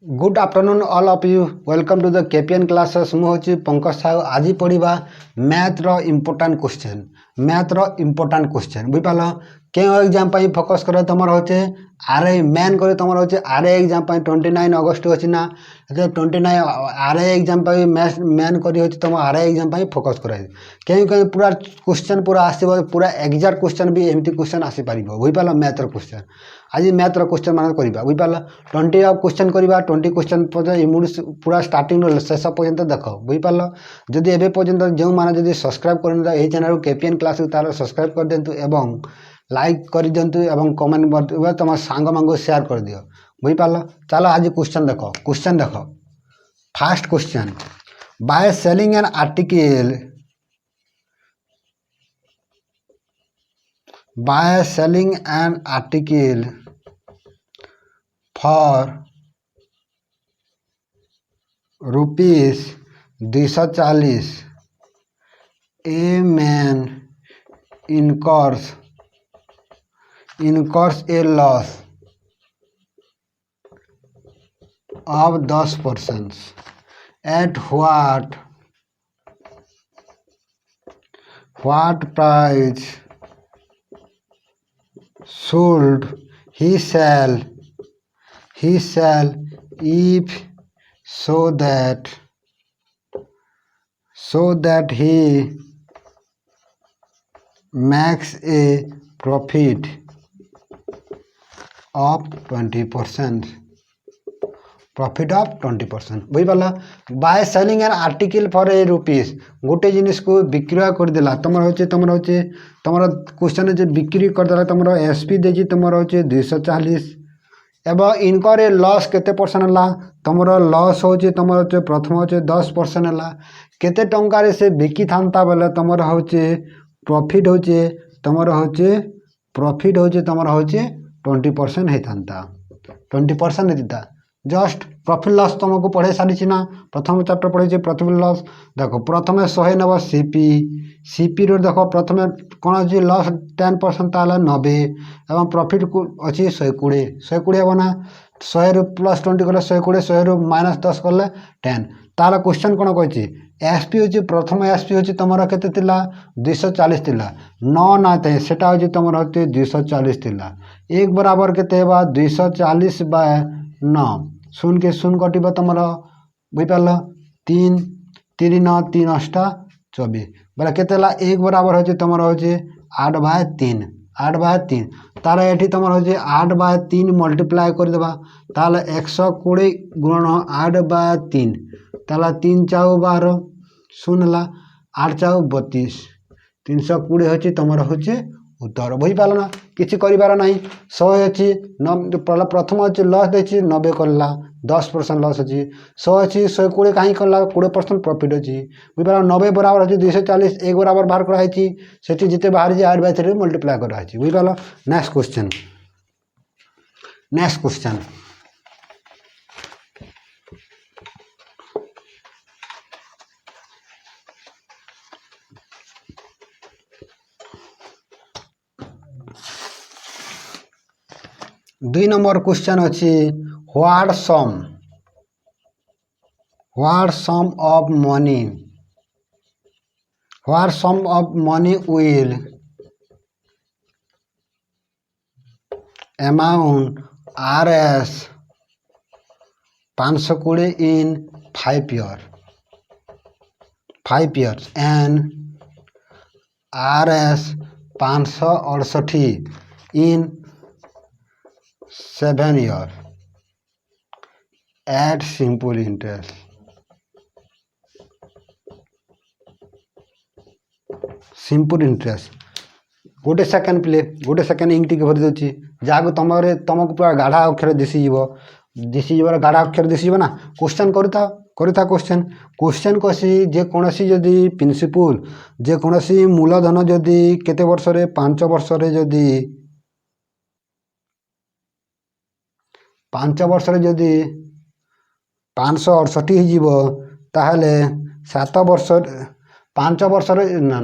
Good afternoon all of you welcome to the KPN classes मु हूँ पंकज साहू आज पढ़ा मैथ रो इम्पोर्टाट क्वेश्चन बुझिपाल क्यों एग्जाम फोकस कर तुम होचे आरआई मेन कर तुम होचे आरआई एग्जाम 29 अगस्त अच्छी ना 29 आरआई एग्जाम मेन कर तुम आरआई एग्जाम फोकस कर कहीं पूरा क्वेश्चन पूरा आसो पूरा एक्जाक्ट क्वेश्चन भी एमती क्वेश्चन आसीपर बुझिपाल मैथ रो क्वेश्चन आज मैथ रो क्वेश्चन मान करवा बुझिपाल 20 क्वेश्चन करवा 20 क्वेश्चन पूरा स्टार्टिंग शेष पर्यंत देख बुझिपाल जदि एबे पर्यंत जो मैंने जब सब्सक्राइब कर चैनल केपीएन क्लास तार सब्सक्राइब कर दिंतु एवं लाइक कर दिंतु एवं कमेंट तुम सांग मांग शेयर कर दियो बुझिपाल चलो आज क्वेश्चन देख fast question by selling an article for rupees 240 a man incurs a loss of 10% at what price should he sell if so that he makes a profit of 20% बुझिपाल by selling an article for A rupees गोटे जिनिस को बिक्री करदेला तुम question जे बिक्री करदेला तुम SP देजी तुम 240 एवं इनकर ए लॉस केते परसेंट है तुम लॉस हो तुम प्रथम 10% है केते टंकार से बिकी था बेले तुम प्रॉफिट होचे तुम 20% होता 20% होता जस्ट प्रॉफिट लॉस तुमको पढ़े सारी ना प्रथम चैप्टर पढ़े प्रॉफिट लॉस देख प्रथम 100 नब सीपी रो देख प्रथम कौन अच्छी लॉस 10% ताला 90 एवं प्रॉफिट अच्छी 120 हम ना 100 रु प्लस 20 कले 120 100 रु माइनस 10 कले 10 ताला क्वेश्चन कौन कही एसपी हूँ प्रथम एसपी हूँ तुम के 240 थिला 9 ना थे सेटा हूँ तुम 240 थिला एक बराबर के 240 बाय 9 शून्य के शून्य कटो तुम बुझिपाल 3 3 9 3 8 24 बोले के एक बराबर हो तुम 8/3 तार ये तुम 8/3 मल्टीप्लाए करदेबा ताल 120 गुणन 8/3 ताला 3 चाउ 12 शून्य 8 चाउ 32 320 हो तुम उत्तर बुझिपाल ना किसी कर ना 100 अच्छी प्रथम अच्छी लॉस देखी 90 कला 10% लॉस अच्छी 100 अच्छी 120 कहीं कला 20% प्रॉफिट अच्छी बुझिपाल 90 बराबर अच्छी 240 एक बराबर बाहर कराई से जिते बाहर 8/3 मल्टीप्लाए कराई बुझिपाल नेक्स्ट क्वेश्चन 2 नंबर क्वेश्चन अच्छी what sum of money will amount RS 520 in 5 years and RS 568 in 7 years at simple interest गोटे सेकेंड इंक टी भरी दूसरी जहाँ तुमको पूरा गाढ़ा अक्षर दिशीज गाढ़ा अक्षर दिशीज ना क्वेश्चन करुता क्वेश्चन कसी जेकोसी जदि प्रिंसिपल जेकोसी मूलधन जदि केते वर्ष 5 वर्ष जदि 5 वर्ष जदि 568 ताहले 7 वर्ष 5 वर्ष ना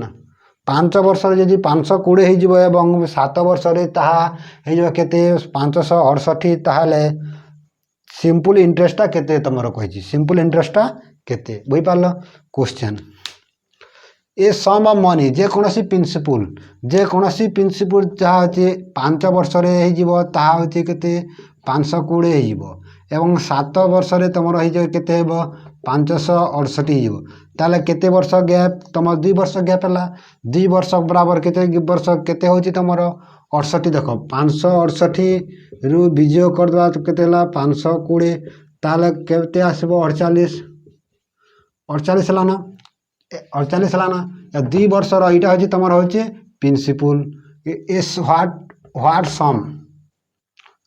5 वर्ष जदि 520 हो 7 वर्ष के 568 ताहले सिंपल इंटरेस्टा केते तुमर कही सिंपल इंटरेस्टा केते बुझी पारल question a sum of money जेकोसी प्रिंसिपल जहाँ होची 5 वर्ष रे हो ताहा होची केते 520 हो एवं 7 वर्ष रे तुमर हो केते हो 568 हो ताले केते वर्ष गैप तुम 2 वर्ष गैप है 2 वर्ष बराबर केते वर्ष केते होची तुमर 68 देख 568 रु विजय करदे तो केते 520 ताले केते आसबो 48 है ना 48 है ना 2 वर्ष रहा हूँ तुम हूँ प्रिंसिपल एस व्हाट सम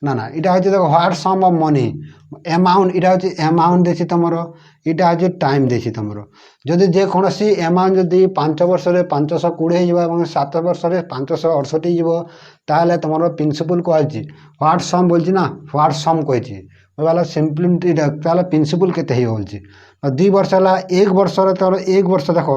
ना ना यहाँ हूँ देख what sum of money amount यहाँ हूँ अमाउंट देसी तुम यहाँ हूँ टाइम देसी तुम जदि जेकोसी अमाउंट जदि 5 वर्ष रे 520 हो 7 वर्ष रे 568 हो ताले तुम प्रिंसिपल कही व्हाट सम बोलची ना व्हाट सम कही बोला सिंपलिटी ताले प्रिंसिपल केते हो 2 वर्ष है 1 वर्ष तोर 1 वर्ष देख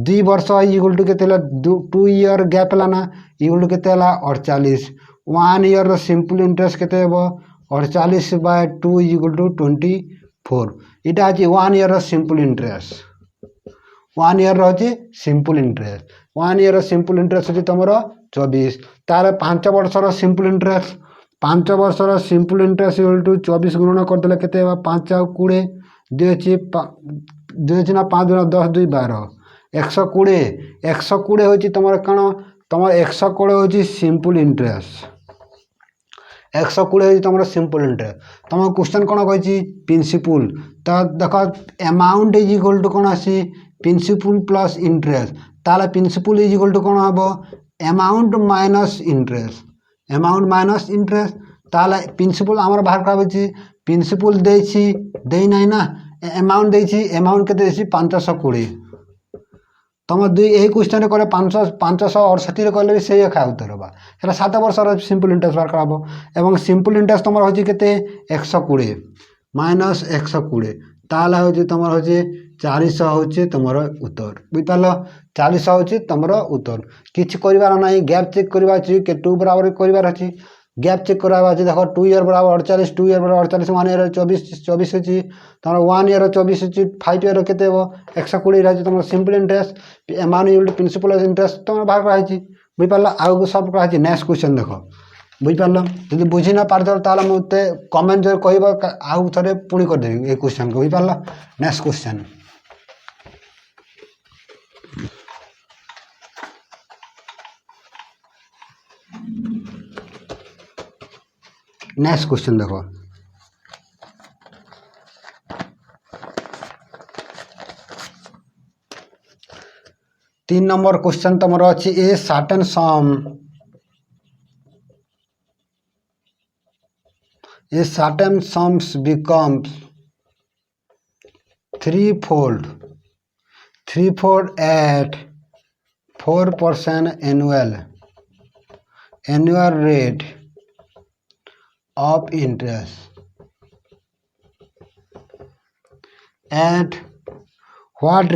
2 वर्ष इक्वल टू केते 2 ईयर गैप है ना इक्वल टू केते 48 1 ईयर सिंपल इंटरेस्ट केते हो 48 बाय 2 इक्वल टू 24 इटा अछि 1 ईयर सिंपल इंटरेस्ट 1 ईयर रही simple interest 1 year simple interest होची तुमर 24 तार 5 वर्ष सिंपल इंटरेस्ट 5 वर्ष सिंपल इंटरेस्ट इक्वल टू 24 गुणन करदेले केते 5 और 20 दुई ना 5 गुणा 10 2 12 120 होची तुमर कण तुम 120 होची सिंपल इंटरेस्ट 120 होची तुमर सिंपल इंटरेस्ट तुम क्वेश्चन कौन कही प्रिंसिपल तो देख अमाउंट इज इक्वल टू कौन आसी प्रिंसिपल प्लस इंटरेस्ट ताले प्रिंसिपल इज इक्वल टू कौन हम अमाउंट माइनस इंटरेस्ट ताले प्रिंसिपल आमर बाहर कर प्रिंसिपल दे ना ना अमाउंट अमाउंट के 520 तुम दुई यही क्वेश्चन कले 568 कले भी से एका उत्तर होगा है 7 वर्ष सिंपल इंटरेस्ट बाहर कर एवं सिंपल इंटरेस्ट तुम हूँ के 120 माइनस 120 ताला हूँ तुम हूँ 400 हूँ तुम उत्तर बुझिपाल 400 हूँ तुम उत्तर किसी करार ना गैप चेक करवा के 2 बराबर करार अच्छी गैप चेक करवा देख 2 ईयर बराबर 48 2 ईयर बराबर 48 1 ईयर 24 अच्छी तुम 1 ईयर 24 अच्छी 5 ईयर के 120 रही तुम simple interest amount principal interest तुम बाहर कराई बुझिपाल आगे सब कराई नेक्स्ट क्वेश्चन देख बुझिपाल जब बुझी ना पार ताल मत कमेंट जो कह आउ थे पुणी करदेवी ये क्वेश्चन को बुझिपाल नेक्स्ट क्वेश्चन नेक्स्ट क्वेश्चन देखो 3 नंबर क्वेश्चन तुम अच्छी a certain sums becomes threefold at 4% annual rate of interest at what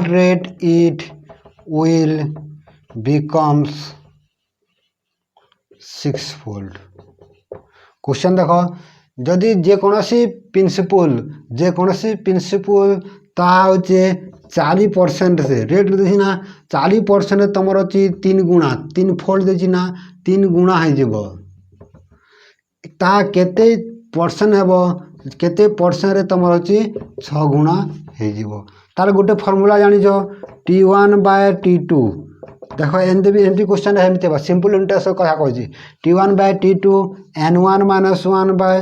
rate it will becomes 6-fold question देखो जदि जेकोसी प्रिंसिपल ता होचे 40% से रेट देखी ना 40% तुम अच्छी 3 गुणा 3 फोल्ड देखी ना 3 गुणा हो ता केते परसेंट हेबो केते परसेंट रे तुम अच्छी 6 गुणा हो तार गोटे फॉर्मूला जानिछ T1 बाय T2 देख एमती क्वेश्चन एमती सिंपल इंटरेस्ट क्या कही T1 bye T2 N1 minus 1 bye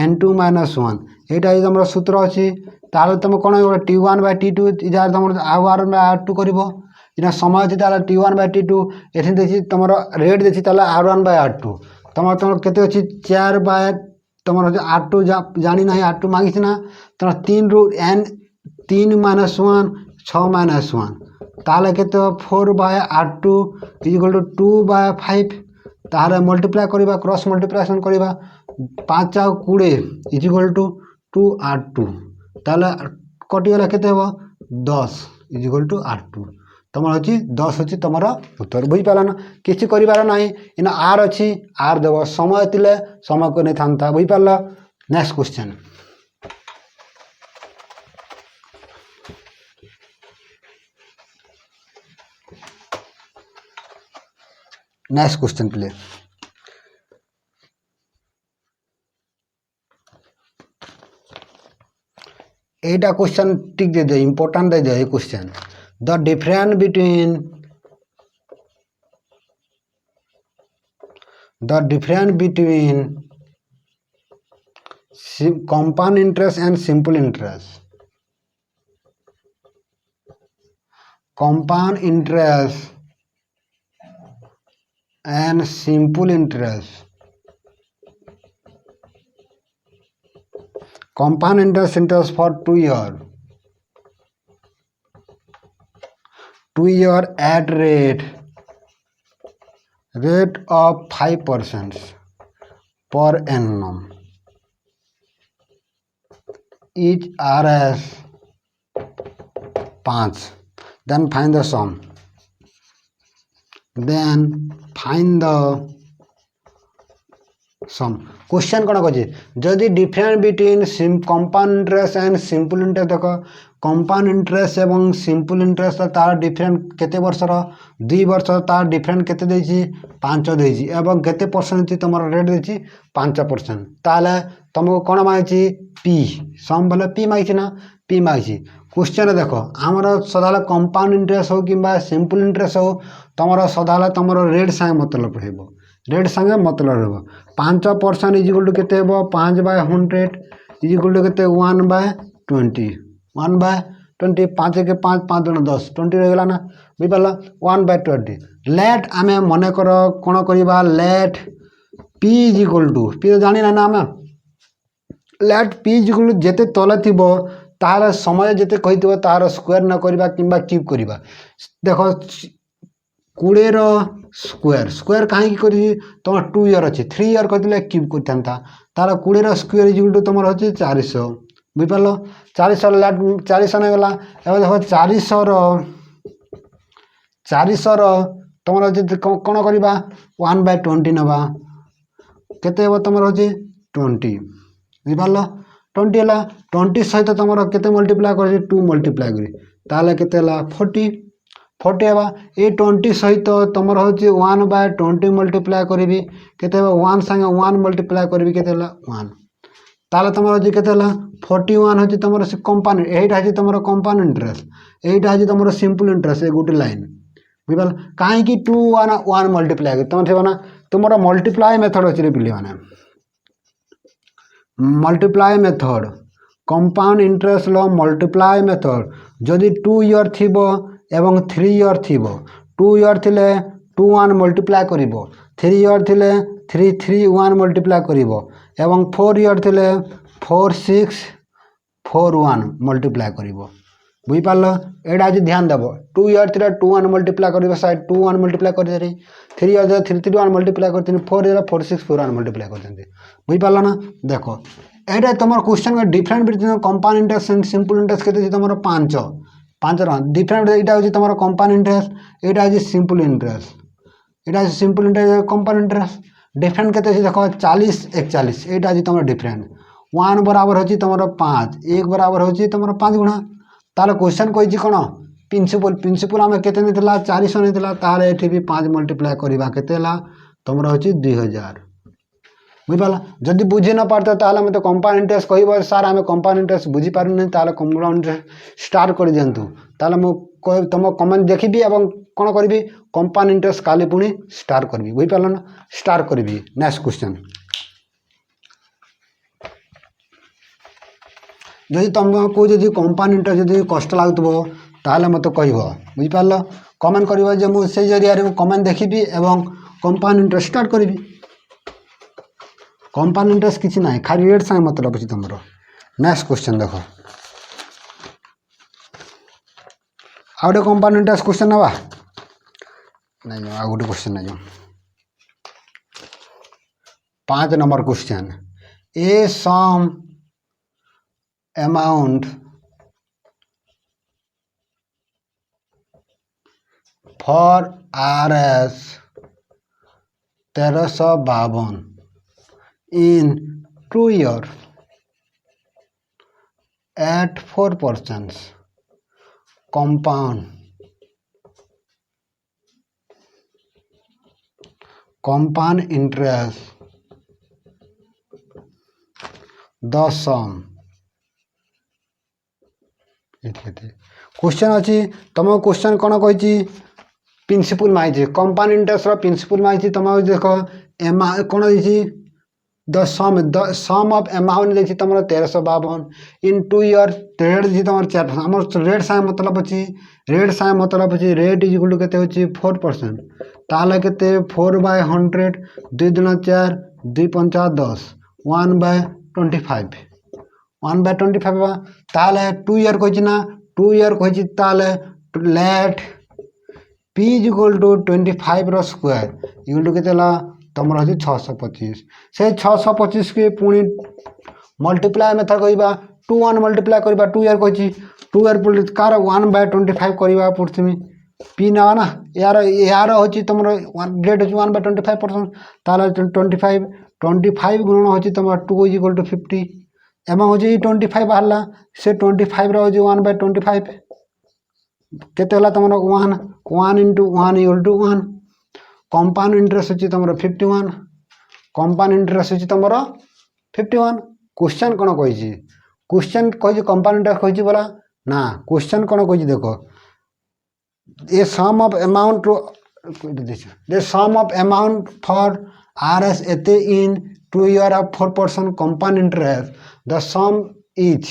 N2 minus 1 यहाँ तुम सूत्र अच्छी ताल तुम कौन T1 बाय T2 इधर तुम R1 बाय R2 कर समय अच्छी T1 बाय T2 ये देखी तुम रेट देखी R1 बाय R2 तुम तुम के अच्छी 4 बाय तुम R2 जानी ना R2 मांगी ना तुम 3 रु N 3 माइनस 1 6 माइनस 1 ताले के 4 bye R2 equal to 2 bye 5 ताले मल्टीप्लाई करवा क्रॉस मल्टीप्लिकेशन करवा 5 और 20 इक्वल टू 2 R2 ताले कटिगला के 10 इक्वल टू R2 तुम हूँ 10 हूँ तुम उत्तर बुझीपार ना किसी कर ना इन आर अच्छी आर देव समय थे समय को नहीं था बुझीपार। Next question please Etah question टिक दे दो इम्पोर्टेंट दे दो ये question the difference between compound interest and simple interest. Compound interest and simple interest. Compound interest for 2 year. 2 year at rate of 5% per annum. Each RS 5. Then find the sum. Question कौन कहे जदि difference between compound interest and simple interest देख compound interest एवं simple interest तार difference केते वर्षर 2 वर्ष तार difference केते देछि 5 देछि एवं केते परसेंट तुम रेट देछि 5% ताले तुमको कौन मांगी पी सम बोले पी मांगी ना पी मांगी क्वेश्चन देख आमर सदा कंपाउंड इंटरेस्ट हो कि सिंपल इंटरेस्ट हो तुम सदा तुम रेट संगे मतलब रहा रेट संगे मतलब रहा 5% इजिकल टू केते 5/100 इजिकल टू केते 1/20 1/20 5 के 5 5 दूना 10 20 रहीगला ना बुझिपार 1/20 लेट आम मन कर कौन करवा let P equal to P तो जानी ना आम लेट पी इजिकल टू जेते तले थी तार समय जिते कही तार स्क्वायर न करवा कि क्यूब करवा देख 20 स्क्वायर स्क्वायर कहीं तुम 2 ईयर अच्छी 3 ईयर कहते क्यूब करता तार 20 स्क्वायर इजिकल टू तुम अच्छे 400 बुझिपार 400 लाट 400 नहीं गला एवं देख 400 तुम अच्छे कौन करवा 1/20 नवा केते तुम अच्छे 20 बुझिपार 20 है 20 सहित तुम केते मल्टीप्लाई कर 2 मल्टीप्लाई कर केते 40 है ये 20 सहित तुम हूँ 1/20 मल्टीप्लाई करी केते 1 संगे 1 मल्टीप्लाई करी केते 1 ताले तुम हूँ केते 41 हूँ तुम कंपाउंड एटा हूँ तुम कंपाउंड इंटरेस्ट एटा हूँ तुम सिंपल इंटरेस्ट ये गोटे लाइन बुझिपार कहीं 2 1 1 मल्टीप्लाई तुम थे ना तुम मल्टीप्लाई मेथड अच्छे पिले मैंने मल्टीप्लाई मेथड कंपाउंड इंटरेस्ट लो मल्टीप्लाई मेथड जदि 2 ईयर थी एवं 3 ईयर थी 2 ईयर थिले 2 1 मल्टीप्लाई कर 3 ईयर थिले 3 3 1 मल्टीप्लाई कर एवं 4 ईयर थिले 4 6 4 1 मल्टीप्लाई कर बुझिपार एटा आज ध्यान देव 2 ईयर थी 2 1 मल्टीप्लाई कर साइड 2 1 मल्टीप्लाई कर 3 ईयर 3 3 1 मल्टीप्लाई कर 4 ईयर 4 6 4 1 मल्टीप्लाई कर बुझिपार ना देख एटा तुम question difference between compound interest and simple interest के तुम 5 डिफरेंट यहाँ हूँ तुम कंपाउंड इंटरेस्ट यहाँ हूँ सिंपल इंटरेस्ट यहाँ simple interest compound interest different के देख 40 41 यहाँ हूँ तुम डिफरेंट 1 बराबर हो तुम 5 1 बराबर हो तुम 5 गुणा ताल क्वेश्चन कही कौन प्रिंसिपल प्रिंसिपल आम के 400 नहीं ये भी 5 मल्टीप्लाई करवा के तुम हूँ 2000 बुझिपार जदि बुझी न पारत ताले मत कंपाउंड इंटरेस्ट कह सार आम कंपाउंड इंटरेस्ट बुझी पार नहीं कंपाउंड इंटरेस्ट स्टार्ट कर दिंतु ताले तुम कमेंट देखी और कौन करी कंपाउंड इंटरेस्ट काली पुणी स्टार्ट करी बुझिपार ना स्टार्ट करी नेक्स्ट क्वेश्चन जदि तुमको जदि कंपाउंड इंटरेस्ट जदि कष्ट लगुव ताले मत कह बुझिपार कमेंट कर मुझे जरिए कमेंट देखी और कंपाउंड इंटरेस्ट स्टार्ट करी कंपाउंड इंटरेस्ट किसी ना खाली रेट संगे मतलब अच्छी तुम नेक्स्ट क्वेश्चन देख आउटे कंपाउंड इंटरेस्ट क्वेश्चन नवा नहीं आ गोटे क्वेश्चन नहीं 5 number question a sum amount for RS 1352 in 2 year at 4% compound interest the sum question अच्छी तुम क्वेश्चन कौन कही प्रिंसिपल माइज कंपाउंड इंटरेस्ट प्रिंसिपल माइज तुम देख कौन द सम ऑफ अमाउंट देखिए तुम 1352 इन 2 ईयर रेट देखिए तुम 4% आम रेट सागे मतलब अच्छी रेट सागे मतलब अच्छी रेट इज इक्वल टू केते होची 4% ताले केते 4/100 2 दूना 4 2 पंचा 10 1/25 1/25 ताले 2 ईयर कही ना 2 ईयर कही ताले let P is equal to 25 रो स्क्वायर इक्वल टू केते ला तुम रही 625 से 625 के पुणी मल्टीप्लाय मेथड कहवा 2 1 मल्टीप्लाय करवा 2 ईयर कही 2 ईयर कार 1/25 करवा पड़थि पी ना ना यार यार होची तुम रेट होची 1/25% ताले 25 गुणन होची तुम 2 इज इक्वल टू 50 एम होची 25 बाहरला से 25 रो होची 1/25 केते होला तुम 1 into 1 equal to 1 compound interest होची तुम 51 कंपाउंड इंटरेस्ट होची तुम 51 क्वेश्चन कौन कही क्वेश्चन कही कंपाउंड इंटरेस्ट कही बोला ना क्वेश्चन कौन कही देखो a sum of amount the sum of amount for RS एते in 2 year of 4% compound interest the sum is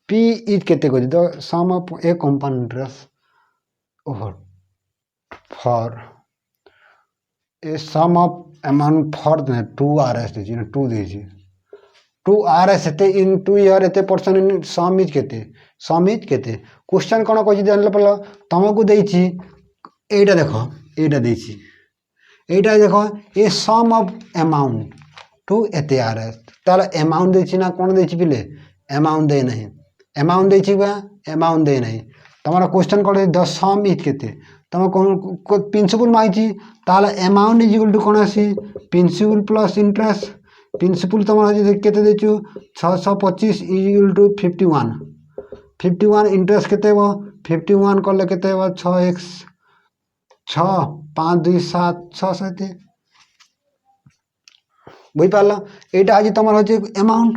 P is केते कही the sum of a compound interest for a sum of amount for 2 RS दीजिए 2 दीजिए 2 RS एते in 2 year एते percent in sum is केते question कौन कही जानले पड़ो तुमको देछि एटा देखो एटा देछि एटा देखो a sum of amount to एते RS ताले अमाउंट देछि ना कौन देछि पिले अमाउंट दे नहीं अमाउंट देछि बा अमाउंट दे नहीं तुम्हारा क्वेश्चन कौन द सम इज केते तुम कौन प्रिंसिपल माइछि ताले अमाउंट इज इक्वल टू कौन आसी प्रिंसिपल प्लस इंटरेस्ट प्रिंसिपल तुम केते देछु 625 इज इक्वल टू 51 इंटरेस्ट केते हो 51 करले केते हो 6x 6 5 2 7 6 7 बुझ पाल एटा आज तुम अमाउंट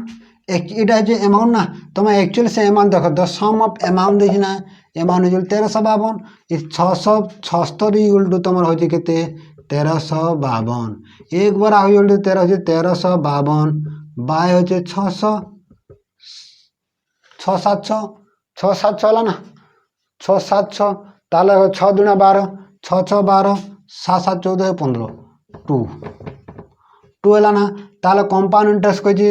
एटा जे अमाउंट ना तुम एक्चुअल से अमाउंट देख द सम ऑफ अमाउंट देखी ना अमाउंट इज 1352 इस 676 इक्वल टू तुम हो केते 1352 एक बार आ हो 1352 बाय हो 600 676 होला ना 676 ताले 6 दूना 12 6 6 12 7 7 14 15 2 है ना ताले कंपाउंड इंटरेस्ट कही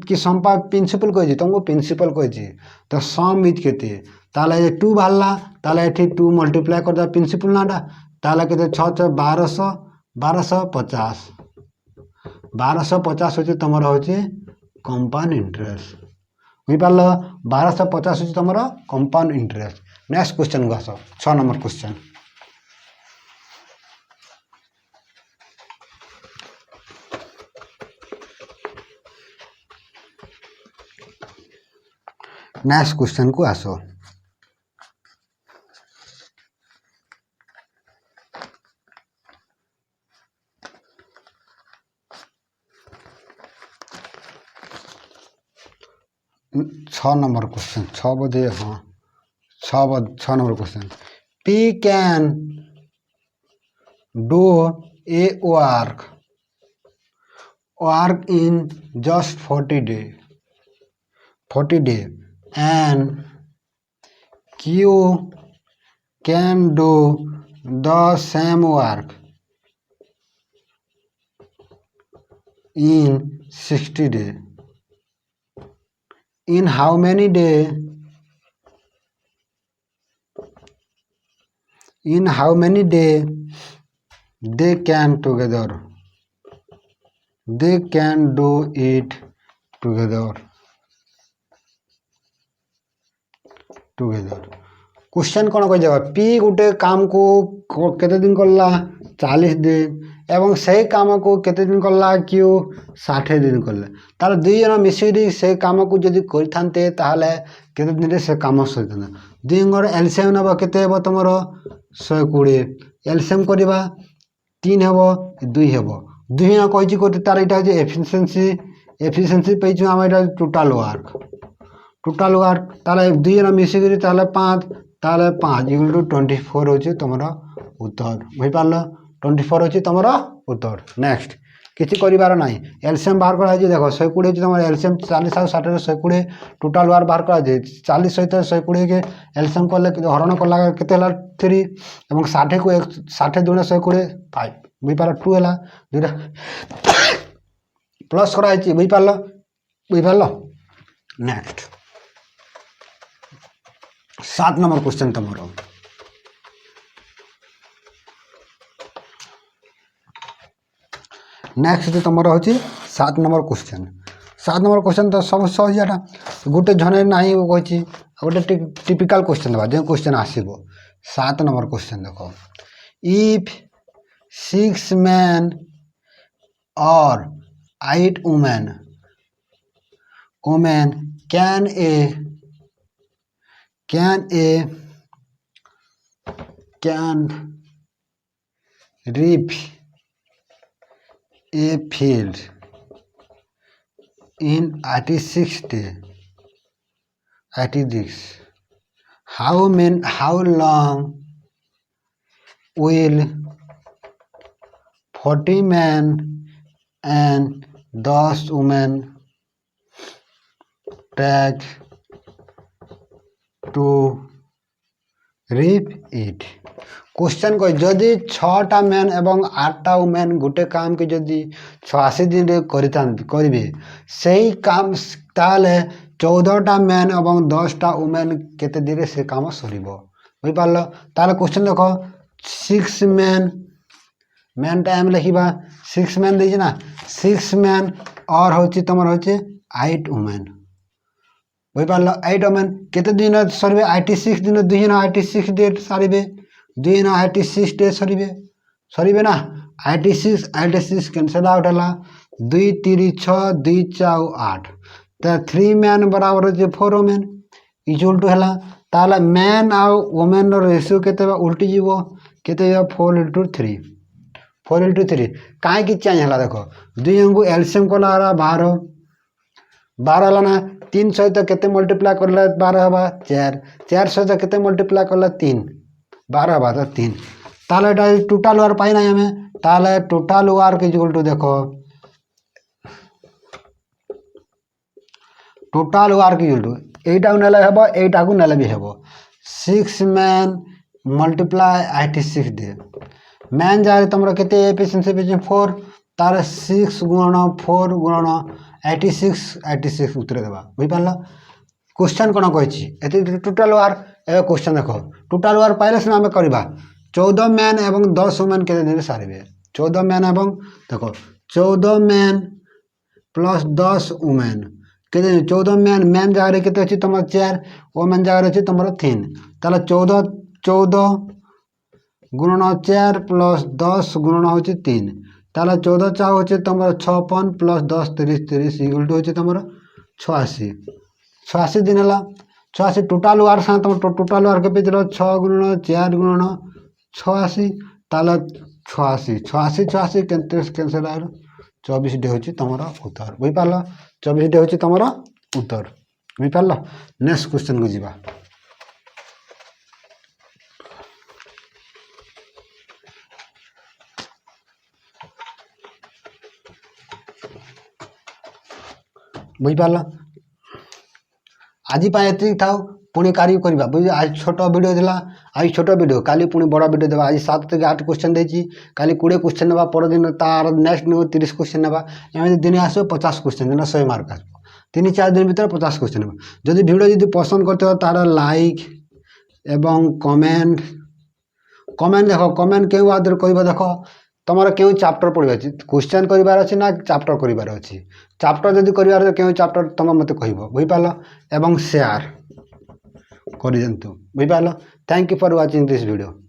कि संपा प्रिंसिपल कही तुमको प्रिंसिपल कही तो सम इज केते ताले 2 बाहरला ताले एठी 2 मल्टीप्लाई कर दा प्रिंसिपल नाटा ताले केते 6 6 1200 1250 1250 होची तमरो होची कंपाउंड इंटरेस्ट बुझ पारलो 1250 होची तमरो कंपाउंड इंटरेस्ट नेक्स्ट क्वेश्चन को आसो 6 नंबर क्वेश्चन नेक्स्ट क्वेश्चन को आसो छः नंबर क्वेश्चन 6 बजे हाँ 6 number question P can do a work in just 40 days and Q can do the same work in 60 days. In how many days? In how many days they can together? They can do it together. Question कौन कही देख P गोटे काम को केते दिन करला 40 दिन एवं से काम को केते दिन करला क्यू 60 दिन करले तार दुई जन मिसिरी से काम को जदि करथान्ते ताहले केते दिन से काम सरिथान्ता दुईंगर एलसीएम नबा केते हेबो तमर 120 एलसीएम करबा 3 हेबो 2 हेबो दुई जन कहिछि कोते तार एटा जे एफिशिएंसी पैछु हम एटा टोटल वर्क ताले दुई जन मिसिरी ताले 5 ताले 5 इक्वल टू 24 होछि तमरा उत्तर बुझि पारल 24 होछि तमरा उत्तर नेक्स्ट किसी करिवार नाही एलसीएम बाहर करा जे देखो 120 होछि तमरा एलसीएम 40 और 60 रे 120 टोटल वार बाहर करा जे 40 सहित 120 के एलसीएम करले हरण करला केते हला 3 एवं 60 को 60 दुणे 120 5 बुझि पार 2 हला दुटा प्लस करा छि बुझि पारल नेक्स्ट 7 नंबर क्वेश्चन तमरो नेक्स्ट तुम हूँ 7 नंबर क्वेश्चन तो सब सहज एटा गोटे झने ना कही गोटे टिपिकल क्वेश्चन दबा जो क्वेश्चन आसो 7 नंबर क्वेश्चन देख इफ 6 men और 8 women can reap a field in 86 days. How long will 40 men and 10 women take to reap it? Question को जदि 6टा मैन एवं 8टा वुमेन गोटे काम के जदि 86 दिन करेंगे से काम ताले 14टा मैन एवं 10टा वुमेन केते दिन से काम सर बुझी पार ताले क्वेश्चन देख 6 मैन टाइम लिखा 6 मैन देना ना 6 मैन और हूँ तुम हूँ 8 वुमेन बुझी पार 8 वुमेन केते दिन सर 86 दिन 2 दिन 86 डेट सारे 2 दिन 86 डेज सर ना 86 कैंसल आउट है 2 3 6 2 4 8 तो 3 मैन बराबर हो 4 वुमेन इक्वल टू है ताला मैन आउ वुमेन रेशियो केते उल्टी जीव केते 4 into 3 कहीं चेंज है देख 2 को एलसीएम कला 12 है ना 3 सहित केते मल्टीप्लाई कर 12 हवा 4 सहित केते मल्टीप्लाई कर 3 12 हवा तो 3 ताले टोटल वार पाई ना हमें ताले टोटल वार्क इक्वल टू देखो टोटल वार्क इक्वल टू एटा नेले हेबो एटा को नेले भी हेबो 6 मैन मल्टीप्लाई 86 डे मैन जाए तुमरा केते एफिशिएंसी पे 4 तार 6 गुणन 4 गुणन 86 उत्तर देबा बुझी पारला क्वेश्चन कोन कहिछि एते टोटल वार ए क्वेश्चन देखो टोटल वार पाइले से हम करबा 14 मैन एवं 10 वुमेन केते दिन सारिबे 14 मैन एवं देखो 14 मैन प्लस 10 वुमेन केते 14 मैन जागे केते अछि तुम 4 वुमेन जागे अछि तुम 3 ताला 14 गुणन 4 प्लस 10 गुणन होछि 3 ताला 14 चा होछि तुम 56 प्लस 10 30 इक्वल टू होछि तुम 86 दिन है 86 टोटल वार सा तुम टोटल वार के 6 गुणन 4 गुणन 86 ताला 86 कैंसिल आइल 24 डे होछि तुम उत्तर बुझी पारल 24 डे होछि तुम उत्तर बुझी पारल नेक्स्ट क्वेश्चन को जीवा बुझी पारल आज ये था पुणी कार्य करवा बुझे आज छोट वीडियो दिला आज छोट वीडियो काली पुणी बड़ वीडियो देवा आज 7 থেকে 8 क्वेश्चन देछि काली 20 क्वेश्चन नेबा पर दिन तार नेक्स्ट दिन 30 क्वेश्चन नेबा एमे दिन आसो 50 क्वेश्चन दिन 100 मार्क आसो 3-4 दिन भीतर 50 क्वेश्चन नेबा जदि वीडियो जदि पसंद करते हो तार लाइक एवं कमेंट देखो कमेंट केउ आदर कहबा देखो तुम क्यों चैप्टर पढ़ा क्वेश्चन करार अच्छी ना चैप्टर करार अच्छी चैप्टर जदि करार क्यों चैप्टर तुम मत कह बुझी पार एवं शेयर कर दिंतु बुझिपाल। Thank you for watching this video.